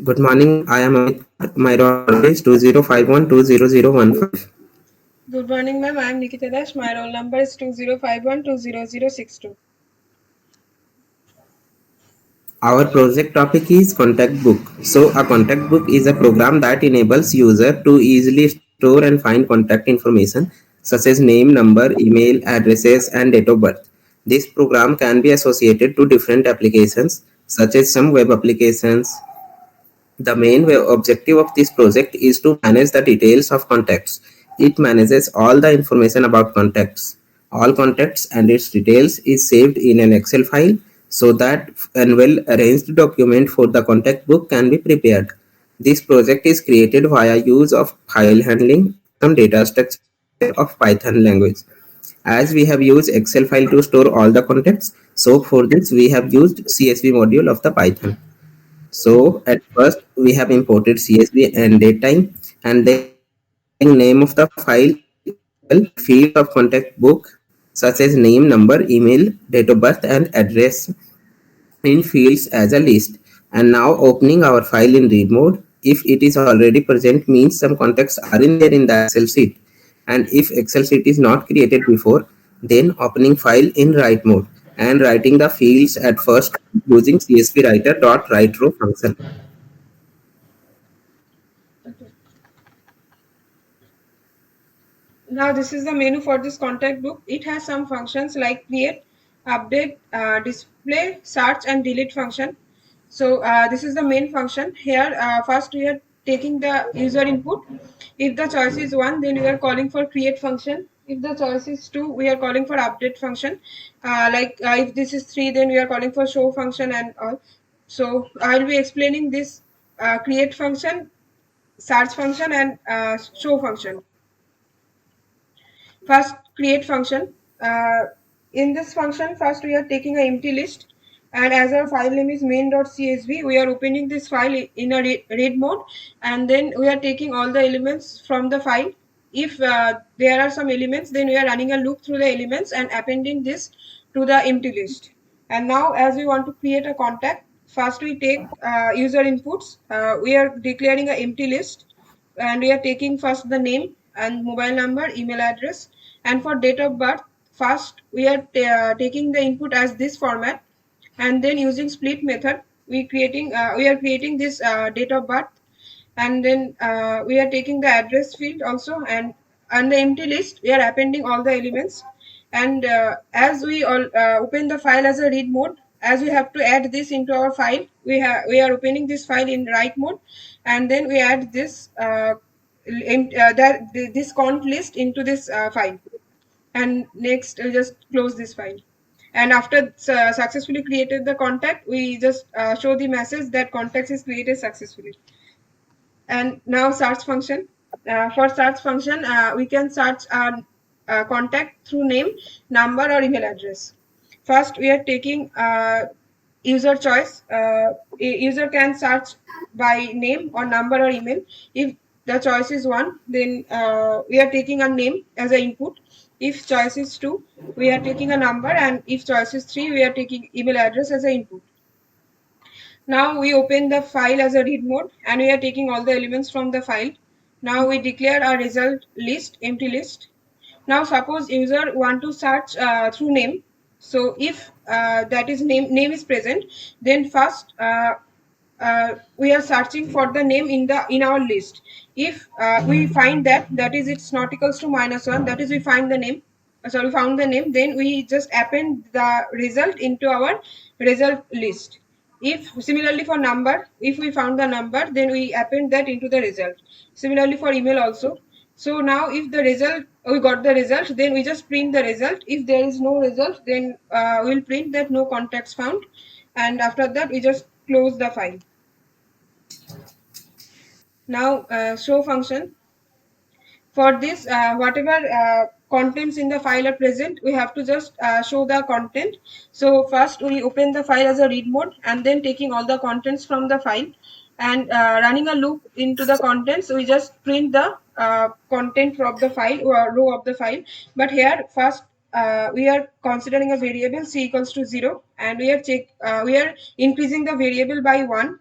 Good morning. I am Amit. My roll number is 2051200015. Good morning, ma'am. I am Nikita Dash. My roll number is 2051200062. Our project topic is contact book. So a contact book is a program that enables user to easily store and find contact information such as name, number, email, addresses, and date of birth. This program can be associated to different applications such as some web applications. The main objective of this project is to manage the details of contacts. It manages all the information about contacts. All contacts and its details is saved in an Excel file so that a well arranged document for the contact book can be prepared. This project is created via use of file handling some data structure of Python language. As we have used Excel file to store all the contacts, so for this we have used CSV module of the Python. So at first we have imported CSV and datetime, and then name of the file field of contact book such as name, number, email, date of birth, and address in fields as a list. And now opening our file in read mode. If it is already present means some contacts are in there in the Excel sheet. And if Excel sheet is not created before, then opening file in write mode and writing the fields at first using CSV writer dot write row function. Okay. Now this is the menu for this contact book. It has some functions like create, update, display, search, and delete function. So this is the main function. Here first we are taking the user input. If the choice is 1, then we are calling for create function. If the choice is 2, we are calling for update function. If this is 3, then we are calling for show function and all. So I'll be explaining this create function, search function, and show function. First, create function. In this function, first we are taking an empty list, and as our file name is main.csv, we are opening this file in a read mode, and then we are taking all the elements from the file. If there are some elements, then we are running a loop through the elements and appending this to the empty list. And now, as we want to create a contact, first we take user inputs. We are declaring an empty list, and we are taking first the name and mobile number, email address, and for date of birth, first we are taking the input as this format, and then using split method we are creating this date of birth, and then we are taking the address field also, and the empty list we are appending all the elements. And as we all open the file as a read mode, as we have to add this into our file, we are opening this file in write mode, and then we add this this cont list into this file, and next we just close this file. And after successfully created the contact, we just show the message that contact is created successfully. And now search function. For search function, we can search our contact through name, number, or email address. First, we are taking user choice. User can search by name or number or email. If the choice is 1, then we are taking a name as an input. If choice is 2, we are taking a number, and if choice is 3, we are taking email address as an input. Now we open the file as a read mode, and we are taking all the elements from the file. Now we declare our result list, empty list. Now suppose user want to search through name. So if that is name is present, then first we are searching for the name in our list. If we find that is it's not equals to -1, that is we find the name. Sorry, found the name. Then we just append the result into our result list. If similarly for number, if we found the number, then we append that into the result. Similarly for email also. So now if the result, we got the result, then we just print the result. If there is no result, then we'll print that no contacts found, and after that we just close the file. Now show function. For this, whatever contents in the file are present, we have to just show the content. So first we open the file as a read mode, and then taking all the contents from the file and running a loop into the contents, we just print the content of the file or row of the file. But here first we are considering a variable c equals to 0, and we are increasing the variable by 1.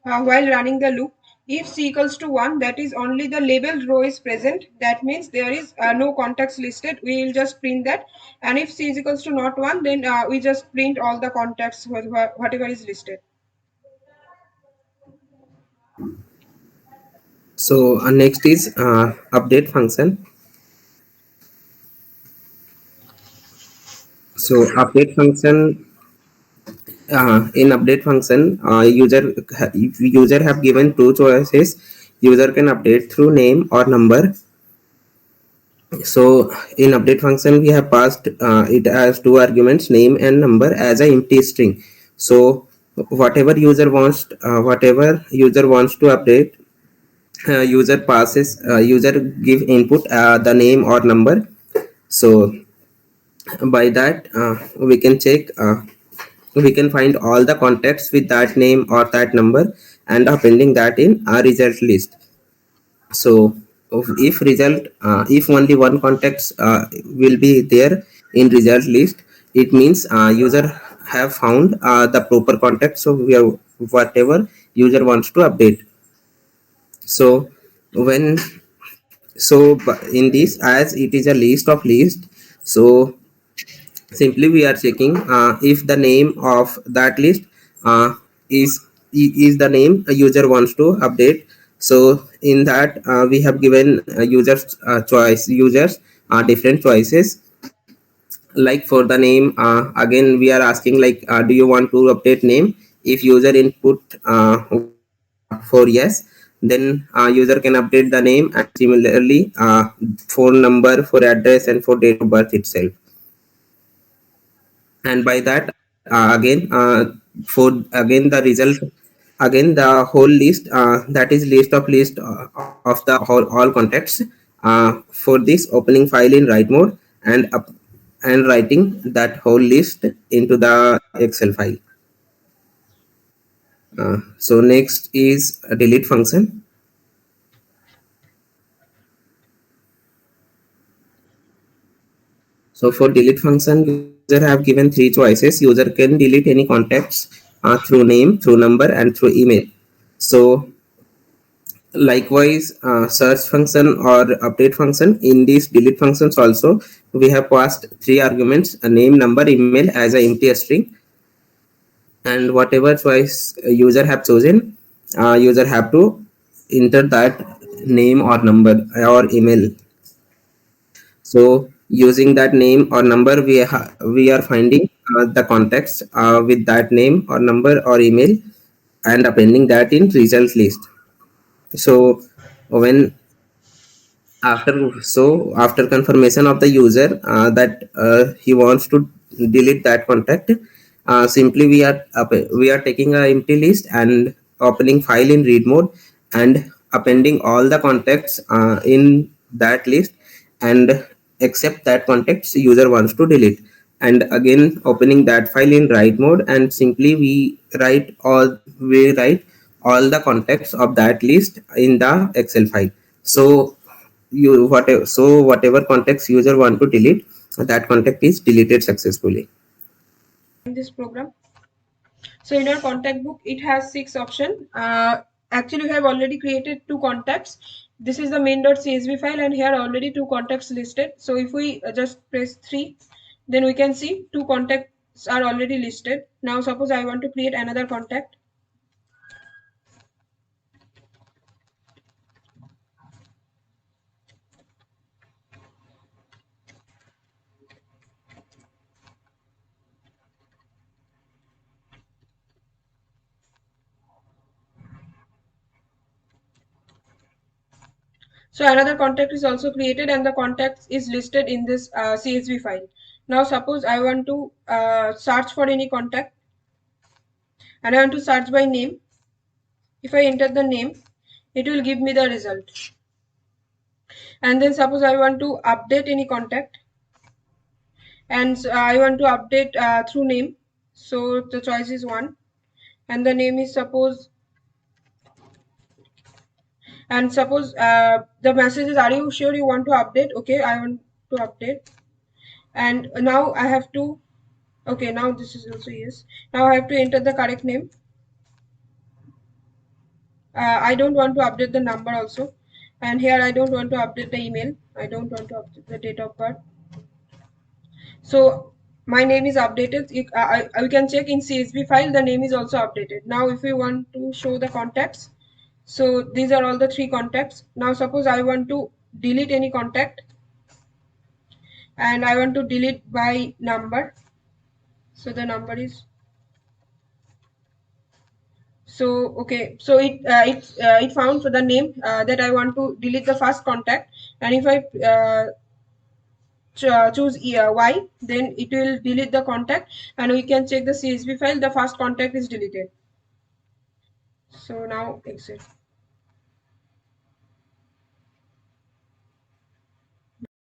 while running the loop. If c equals to 1, that is only the labeled row is present. That means there is no contacts listed. We will just print that. And if c is equals to not 1, then we just print all the contacts, whatever is listed. So next is update function. So update function, in update function, user have given two choices. User can update through name or number. So in update function, we have passed it as two arguments, name and number, as a empty string. So whatever user wants to update, user give input the name or number. So by that we can check, we can find all the contacts with that name or that number and appending that in a result list. So if only one contacts will be there in result list, it means user have found the proper contact, so we have whatever user wants to update. So when in this, as it is a list of list, so simply we are checking if the name of that list uh, is is the name a user wants to update. So in that we have given users different choices. Like for the name, again we are asking like, do you want to update name? If user input for yes, then user can update the name, and similarly phone number, for address, and for date of birth itself. And by that for again the result, again the whole list, that is list of the all contacts, for this opening file in write mode and and writing that whole list into the excel file. So next is a delete function. So for delete function, user have given three choices. User can delete any contacts through name, through number, and through email. So likewise, search function or update function, in these delete functions also we have passed three arguments: a name, number, email, as a empty string. And whatever choice user have chosen, user have to enter that name or number or email. So using that name or number, we are finding the contacts with that name or number or email and appending that in result list. So when after confirmation of the user that he wants to delete that contact, simply we are taking a empty list and opening file in read mode and appending all the contacts in that list, and except that contacts user wants to delete, and again opening that file in write mode, and simply we write all the contacts of that list in the excel file. So whatever context user want to delete, that contact is deleted successfully. In this program, so in our contact book, it has 6 options. Actually, we have already created 2 contacts. This is the main.csv file, and here already 2 contacts listed. So if we just press 3, then we can see 2 contacts are already listed. Now suppose I want to create another contact. So another contact is also created, and the contact is listed in this CSV file. Now suppose I want to search for any contact, and I want to search by name. If I enter the name, it will give me the result. And then suppose I want to update any contact, and I want to update through name. So the choice is 1, and the name is suppose, and suppose the message is, are you sure you want to update? Okay, I want to update. And now I have to, okay, now this is also yes. Now I have to enter the correct name. I don't want to update the number also, and here I don't want to update the email. I don't want to update the date of birth. So my name is updated. We can check in CSV file, the name is also updated. Now if we want to show the contacts, so these are all the 3 contacts. Now suppose I want to delete any contact, and I want to delete by number. So the number is, so okay, so it found for the name that I want to delete the first contact, and if I choose Y, then it will delete the contact, and we can check the CSV file, the first contact is deleted. So now exit.